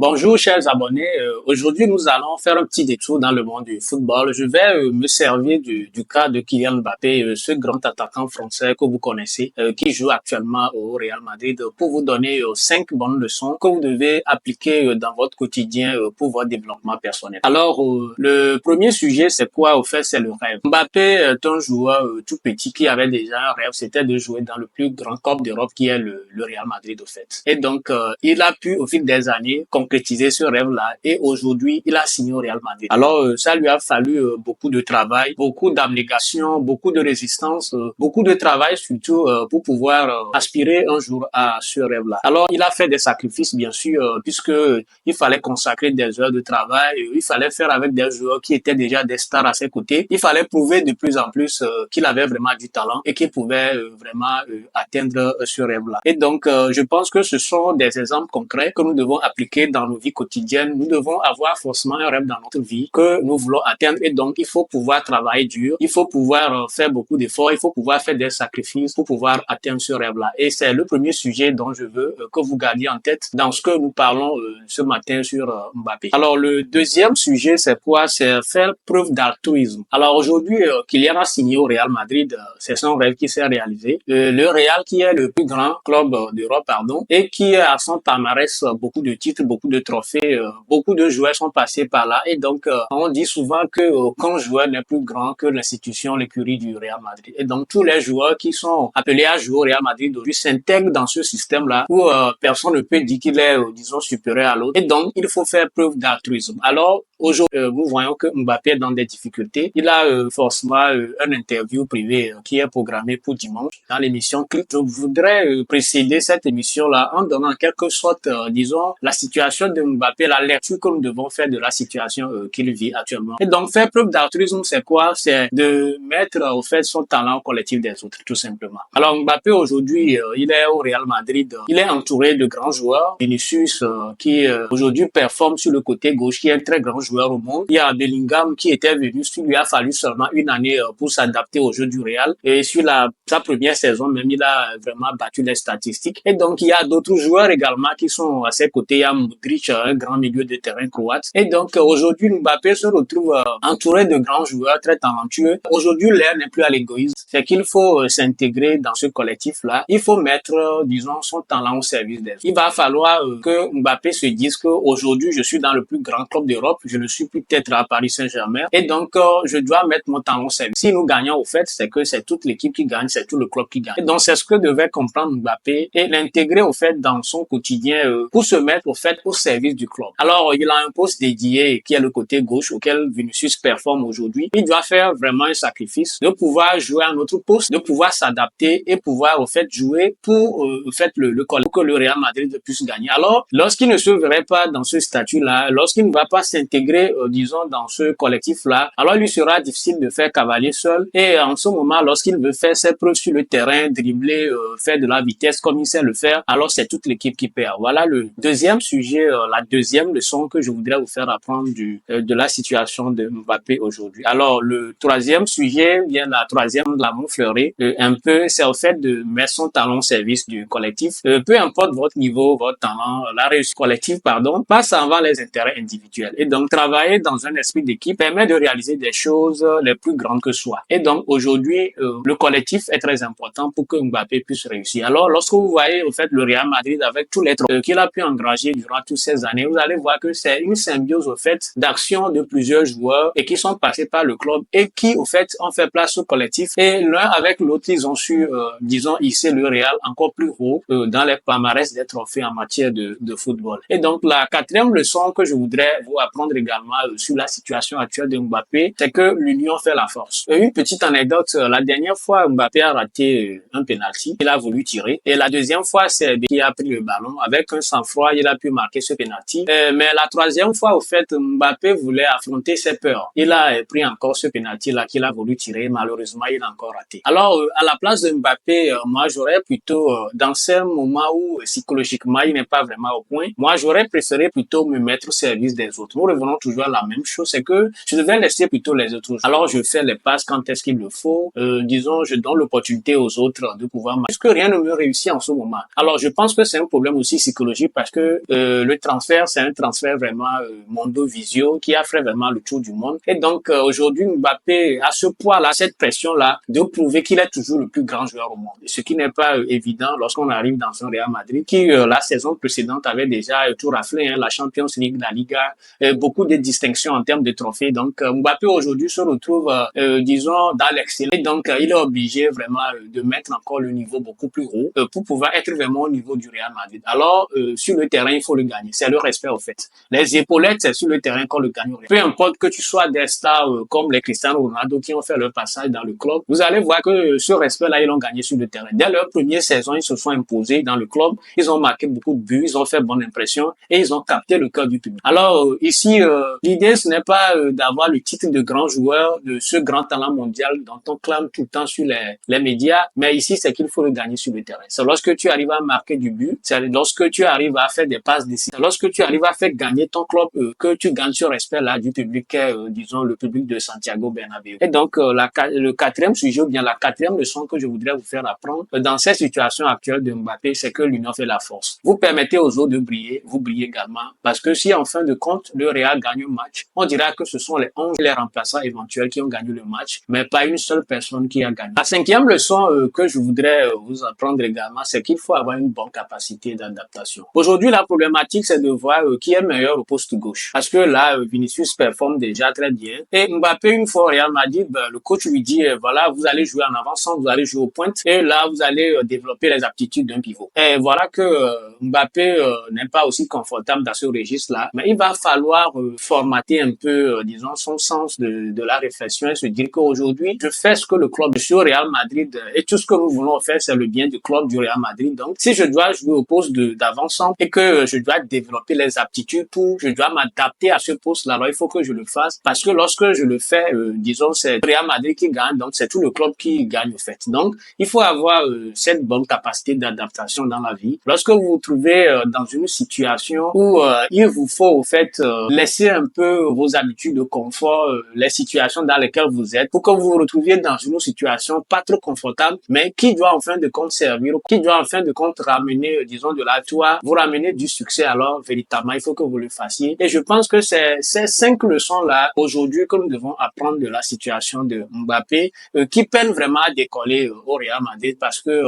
Bonjour chers abonnés, aujourd'hui nous allons faire un petit détour dans le monde du football. Je vais me servir du cas de Kylian Mbappé, ce grand attaquant français que vous connaissez, qui joue actuellement au Real Madrid, pour vous donner 5 bonnes leçons que vous devez appliquer dans votre quotidien pour votre développement personnel. Alors le premier sujet c'est quoi au fait? C'est le rêve. Mbappé est un joueur tout petit qui avait déjà un rêve, c'était de jouer dans le plus grand club d'Europe qui est le Real Madrid au fait. Et donc il a pu au fil des années concrétiser ce rêve-là et aujourd'hui, il a signé au Real Madrid. Alors, ça lui a fallu beaucoup de travail, beaucoup d'abnégation, beaucoup de résistance, beaucoup de travail surtout pour pouvoir aspirer un jour à ce rêve-là. Alors, il a fait des sacrifices, bien sûr, puisque il fallait consacrer des heures de travail, il fallait faire avec des joueurs qui étaient déjà des stars à ses côtés. Il fallait prouver de plus en plus qu'il avait vraiment du talent et qu'il pouvait vraiment atteindre ce rêve-là. Et donc, je pense que ce sont des exemples concrets que nous devons appliquer dans nos vies quotidiennes. Nous devons avoir forcément un rêve dans notre vie que nous voulons atteindre et donc il faut pouvoir travailler dur, il faut pouvoir faire beaucoup d'efforts, il faut pouvoir faire des sacrifices pour pouvoir atteindre ce rêve-là. Et c'est le premier sujet dont je veux que vous gardiez en tête dans ce que nous parlons ce matin sur Mbappé. Alors le deuxième sujet c'est quoi? C'est faire preuve d'altruisme. Alors aujourd'hui, Kylian a signé au Real Madrid, c'est son rêve qui s'est réalisé. Le Real qui est le plus grand club d'Europe, et qui a son palmarès beaucoup de titres, beaucoup de trophées, beaucoup de joueurs sont passés par là et donc on dit souvent que qu'un joueur n'est plus grand que l'institution, l'écurie du Real Madrid. Et donc tous les joueurs qui sont appelés à jouer au Real Madrid aujourd'hui s'intègrent dans ce système-là où personne ne peut dire qu'il est, disons, supérieur à l'autre. Et donc il faut faire preuve d'altruisme. Alors aujourd'hui, nous voyons que Mbappé est dans des difficultés. Il a forcément un interview privé qui est programmé pour dimanche dans l'émission Click. Je voudrais précéder cette émission-là en donnant en quelque sorte, disons, la situation de Mbappé, la lecture que nous devons faire de la situation qu'il vit actuellement. Et donc, faire preuve d'altruisme, c'est quoi? C'est de mettre au fait son talent au collectif des autres, tout simplement. Alors, Mbappé, aujourd'hui, il est au Real Madrid. Il est entouré de grands joueurs. Vinicius, qui aujourd'hui performe sur le côté gauche, qui est un très grand joueur au monde. Il y a Bellingham qui était venu, il lui a fallu seulement une année pour s'adapter au jeu du Real. Et sur sa première saison, même, il a vraiment battu les statistiques. Et donc, il y a d'autres joueurs également qui sont à ses côtés. Il y a Modric, un grand milieu de terrain croate. Et donc, aujourd'hui, Mbappé se retrouve entouré de grands joueurs très talentueux. Aujourd'hui, l'ère n'est plus à l'égoïsme. C'est qu'il faut s'intégrer dans ce collectif-là. Il faut mettre, disons, son talent au service des autres. Il va falloir que Mbappé se dise qu'aujourd'hui, je suis dans le plus grand club d'Europe. Je ne suis plus peut-être à Paris Saint-Germain. Et donc, je dois mettre mon talent au service. Si nous gagnons, au fait, c'est que c'est toute l'équipe qui gagne, c'est tout le club qui gagne. Et donc, c'est ce que devait comprendre Mbappé et l'intégrer, au fait, dans son quotidien pour se mettre, au fait, au service du club. Alors, il a un poste dédié qui est le côté gauche auquel Vinicius performe aujourd'hui. Il doit faire vraiment un sacrifice de pouvoir jouer à notre poste, de pouvoir s'adapter et pouvoir, au fait, jouer pour, au fait, le club, pour que le Real Madrid puisse gagner. Alors, lorsqu'il ne se verrait pas dans ce statut-là, lorsqu'il ne va pas s'intégrer, disons, dans ce collectif-là, alors il lui sera difficile de faire cavalier seul. Et en ce moment, lorsqu'il veut faire ses preuves sur le terrain, dribbler, faire de la vitesse comme il sait le faire, alors c'est toute l'équipe qui perd. Voilà le deuxième sujet, la deuxième leçon que je voudrais vous faire apprendre de la situation de Mbappé aujourd'hui. Alors le troisième sujet, bien la troisième de la fleurie, un peu, c'est au fait de mettre son talent au service du collectif. Peu importe votre niveau, votre talent, la réussite collective, pardon, passe avant les intérêts individuels. Et donc travailler dans un esprit d'équipe permet de réaliser des choses les plus grandes que soi. Et donc aujourd'hui, le collectif est très important pour que Mbappé puisse réussir. Alors lorsque vous voyez au fait le Real Madrid avec tous les trophées qu'il a pu engranger durant toutes ces années, vous allez voir que c'est une symbiose au fait d'action de plusieurs joueurs et qui sont passés par le club et qui au fait ont fait place au collectif et l'un avec l'autre ils ont su, disons, hisser le Real encore plus haut dans les palmarès des trophées en matière de football. Et donc la quatrième leçon que je voudrais vous apprendre également sur la situation actuelle de Mbappé, c'est que l'union fait la force. Une petite anecdote, la dernière fois Mbappé a raté un penalty, il a voulu tirer et la deuxième fois c'est qui a pris le ballon avec un sang-froid, il a pu marquer ce penalty. Mais la troisième fois au fait Mbappé voulait affronter ses peurs. Il a pris encore ce penalty là qu'il a voulu tirer, malheureusement il a encore raté. Alors à la place de Mbappé, moi j'aurais plutôt dans ces moments où psychologiquement il n'est pas vraiment au point, moi j'aurais préféré plutôt me mettre au service des autres. Nous revenons répondront toujours à la même chose, c'est que je devais laisser plutôt les autres. Alors je fais les passes quand est-ce qu'il le faut. Disons, je donne l'opportunité aux autres de pouvoir marquer. Puisque rien ne me réussit en ce moment. Alors je pense que c'est un problème aussi psychologique parce que le transfert, c'est un transfert vraiment mondo visio qui a fait vraiment le tour du monde. Et donc aujourd'hui, Mbappé a ce poids-là, cette pression-là de prouver qu'il est toujours le plus grand joueur au monde. Ce qui n'est pas évident lorsqu'on arrive dans un Real Madrid qui la saison précédente avait déjà tout raflé, hein, la Champions League, la Liga, beaucoup de distinctions en termes de trophées. Donc Mbappé aujourd'hui se retrouve, disons, dans l'excellence. Et donc il est obligé vraiment de mettre encore le niveau beaucoup plus haut pour pouvoir être vraiment au niveau du Real Madrid. Alors sur le terrain, il faut le gagner. C'est le respect au fait. Les épaulettes, c'est sur le terrain qu'on le gagne. Peu importe que tu sois des stars comme les Cristiano Ronaldo qui ont fait leur passage dans le club, vous allez voir que ce respect-là, ils l'ont gagné sur le terrain. Dès leur première saison, ils se sont imposés dans le club, ils ont marqué beaucoup de buts, ils ont fait bonne impression et ils ont capté le cœur du public. Alors ici, l'idée, ce n'est pas d'avoir le titre de grand joueur, de ce grand talent mondial dont on clame tout le temps sur les médias, mais ici, c'est qu'il faut le gagner sur le terrain. C'est lorsque tu arrives à marquer du but, c'est lorsque tu arrives à faire des passes décisives, c'est lorsque tu arrives à faire gagner ton club que tu gagnes ce respect-là du public, disons, le public de Santiago Bernabéu. Et donc, le quatrième sujet, ou bien la quatrième leçon que je voudrais vous faire apprendre dans cette situation actuelle de Mbappé, c'est que l'union fait la force. Vous permettez aux autres de briller, vous brillez également, parce que si en fin de compte, le Real gagne un match, on dira que ce sont les 11 les remplaçants éventuels qui ont gagné le match, mais pas une seule personne qui a gagné. La cinquième leçon que je voudrais vous apprendre également, c'est qu'il faut avoir une bonne capacité d'adaptation. Aujourd'hui, la problématique, c'est de voir qui est meilleur au poste gauche. Parce que là, Vinicius performe déjà très bien. Et Mbappé, une fois au Real Madrid, le coach lui dit, voilà, vous allez jouer en avant-centre, vous allez jouer aux pointes, et là, vous allez développer les aptitudes d'un pivot. Et voilà que Mbappé n'est pas aussi confortable dans ce registre-là, mais il va falloir formater un peu, disons, son sens de la réflexion et se dire qu'aujourd'hui, je fais ce que le club, je suis au Real Madrid, et tout ce que nous voulons faire, c'est le bien du club du Real Madrid. Donc, si je dois jouer au poste d'avant-centre et que je dois développer les aptitudes je dois m'adapter à ce poste-là, alors il faut que je le fasse parce que lorsque je le fais, disons, c'est le Real Madrid qui gagne, donc c'est tout le club qui gagne au fait. Donc, il faut avoir cette bonne capacité d'adaptation dans la vie. Lorsque vous vous trouvez dans une situation où il vous faut au fait laisser un peu vos habitudes de confort, les situations dans lesquelles vous êtes, pour que vous vous retrouviez dans une situation pas trop confortable, mais qui doit en fin de compte servir, qui doit en fin de compte ramener, disons, de la joie, vous ramener du succès. Alors véritablement, il faut que vous le fassiez. Et je pense que c'est ces 5 leçons-là aujourd'hui que nous devons apprendre de la situation de Mbappé, qui peine vraiment à décoller au Real Madrid parce que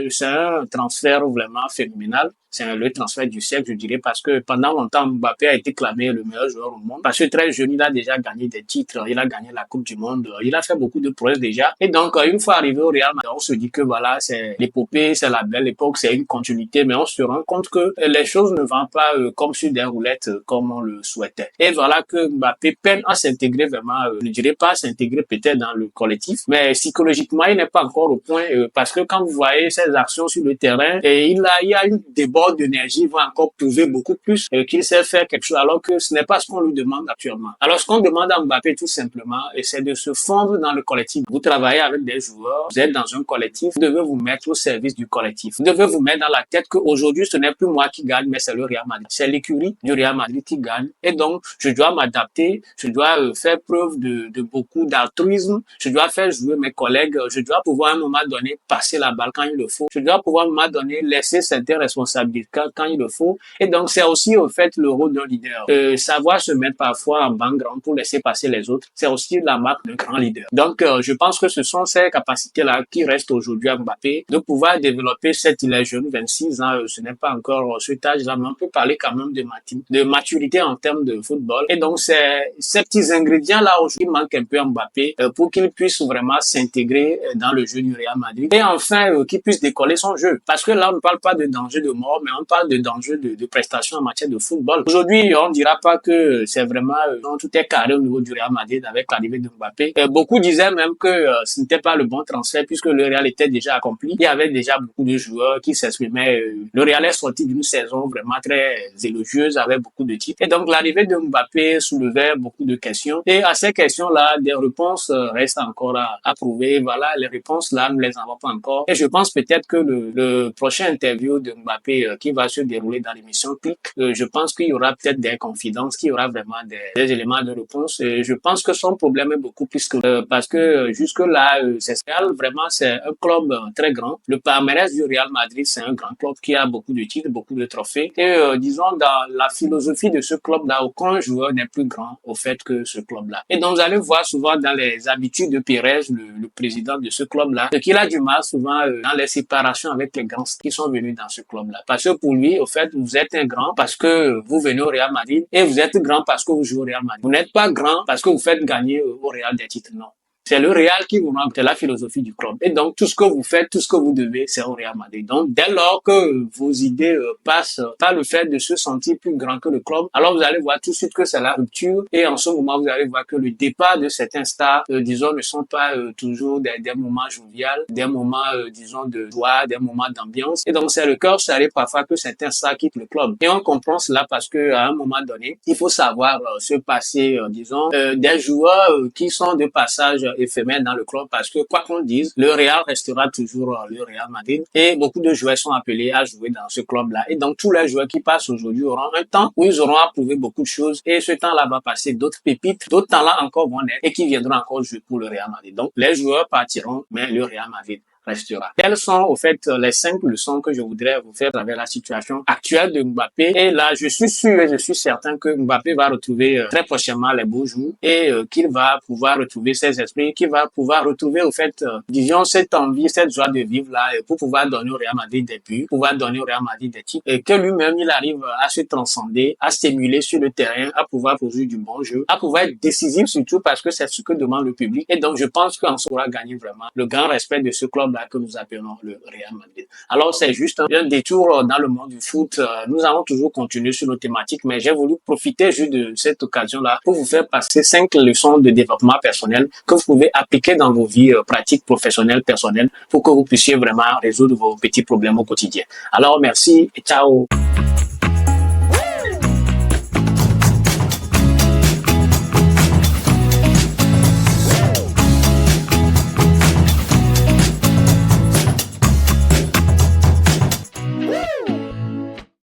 c'est un transfert vraiment phénoménal. C'est le transfert du siècle, je dirais, parce que pendant longtemps, Mbappé a été clamé le meilleur joueur au monde. Parce que très jeune, il a déjà gagné des titres, il a gagné la Coupe du Monde, il a fait beaucoup de prouesses déjà. Et donc, une fois arrivé au Real Madrid, on se dit que voilà, c'est l'épopée, c'est la belle époque, c'est une continuité, mais on se rend compte que les choses ne vont pas comme sur des roulettes, comme on le souhaitait. Et voilà que Mbappé peine à s'intégrer vraiment, je ne dirais pas s'intégrer peut-être dans le collectif, mais psychologiquement, il n'est pas encore au point, parce que quand vous voyez ses actions sur le terrain, et il y a une déborde d'énergie, il va encore prouver beaucoup plus qu'il sait faire quelque chose, alors que ce n'est pas ce qu'on lui demande actuellement. Alors, ce qu'on demande à Mbappé, tout simplement, c'est de se fondre dans le collectif. Vous travaillez avec des joueurs, vous êtes dans un collectif, vous devez vous mettre au service du collectif. Vous devez vous mettre dans la tête qu'aujourd'hui, ce n'est plus moi qui gagne, mais c'est le Real Madrid. C'est l'écurie du Real Madrid qui gagne. Et donc, je dois m'adapter, je dois faire preuve de beaucoup d'altruisme, je dois faire jouer mes collègues, je dois pouvoir à un moment donné passer la balle quand il le faut, je dois pouvoir à un moment donné laisser certaines responsabilités quand il le faut. Et donc, c'est aussi, au fait, le rôle d'un leader. Savoir se mettre parfois en background pour laisser passer les autres, c'est aussi la marque d'un grand leader. Donc, je pense que ce sont ces capacités-là qui restent aujourd'hui à Mbappé, de pouvoir développer il est jeune, 26 ans, ce n'est pas encore cet âge-là, mais on peut parler quand même de maturité en termes de football. Et donc, c'est ces petits ingrédients-là aujourd'hui manquent un peu à Mbappé pour qu'il puisse vraiment s'intégrer dans le jeu du Real Madrid. Et enfin, qu'il puisse décoller son jeu. Parce que là, on ne parle pas de danger de mort, mais on parle de danger de prestation en matière de football. Aujourd'hui, on ne dira pas que c'est vraiment tout est carré au niveau du Real Madrid avec l'arrivée de Mbappé. Beaucoup disaient même que ce n'était pas le bon transfert puisque le Real était déjà accompli. Il y avait déjà beaucoup de joueurs qui s'exprimaient. Le Real est sorti d'une saison vraiment très élogieuse avec beaucoup de titres. Et donc, l'arrivée de Mbappé soulevait beaucoup de questions. Et à ces questions-là, des réponses restent encore à prouver. Voilà, les réponses là, nous les avons pas encore. Et je pense peut-être que le prochain interview de Mbappé qui va se dérouler dans l'émission Click, je pense qu'il y aura peut-être des confidences, qu'il y aura vraiment des éléments de réponse. Et je pense que son problème est beaucoup plus que parce que jusque-là, c'est Real, vraiment, c'est un club très grand. Le palmarès du Real Madrid, c'est un grand club qui a beaucoup de titres, beaucoup de trophées. Et disons, dans la philosophie de ce club-là, aucun joueur n'est plus grand au fait que ce club-là. Et donc, vous allez voir souvent dans les habitudes de Pérez, le président de ce club-là, qu'il a du mal souvent dans les séparations avec les grands qui sont venus dans ce club-là. Parce que pour lui, au fait, vous êtes un grand parce que vous venez au Real Madrid et vous êtes grand parce que vous jouez au Real Madrid. Vous n'êtes pas grand parce que vous faites gagner au Real des titres, non. C'est le Real qui vous manque, c'est la philosophie du club. Et donc, tout ce que vous faites, tout ce que vous devez, c'est au Real Madrid. Donc, dès lors que vos idées passent par le fait de se sentir plus grand que le club, alors vous allez voir tout de suite que c'est la rupture. Et en ce moment, vous allez voir que le départ de certains stars, disons, ne sont pas toujours des moments joviales, des moments, disons, de joie, des moments d'ambiance. Et donc, c'est le cœur serré parfois que certains stars quittent le club. Et on comprend cela parce que à un moment donné, il faut savoir se passer, disons, des joueurs qui sont de passage éphémère dans le club parce que quoi qu'on dise, le Real restera toujours le Real Madrid et beaucoup de joueurs sont appelés à jouer dans ce club-là. Et donc tous les joueurs qui passent aujourd'hui auront un temps où ils auront à prouver beaucoup de choses et ce temps-là va passer, d'autres pépites, d'autres temps-là encore vont naître et qui viendront encore jouer pour le Real Madrid. Donc les joueurs partiront, mais le Real Madrid restera. Quelles sont, au fait, les 5 leçons que je voudrais vous faire à travers la situation actuelle de Mbappé? Et là, je suis sûr et je suis certain que Mbappé va retrouver très prochainement les beaux jours et qu'il va pouvoir retrouver ses esprits, qu'il va pouvoir retrouver, au fait, disons, cette envie, cette joie de vivre là pour pouvoir donner au Real Madrid des buts, pouvoir donner au Real Madrid des titres et que lui-même, il arrive à se transcender, à stimuler sur le terrain, à pouvoir produire du bon jeu, à pouvoir être décisif surtout parce que c'est ce que demande le public. Et donc, je pense qu'on saura gagner vraiment le grand respect de ce club que nous appelons le Real Madrid. Alors, c'est juste un détour dans le monde du foot. Nous allons toujours continuer sur nos thématiques, mais j'ai voulu profiter juste de cette occasion-là pour vous faire passer 5 leçons de développement personnel que vous pouvez appliquer dans vos vies pratiques, professionnelles, personnelles, pour que vous puissiez vraiment résoudre vos petits problèmes au quotidien. Alors, merci et ciao!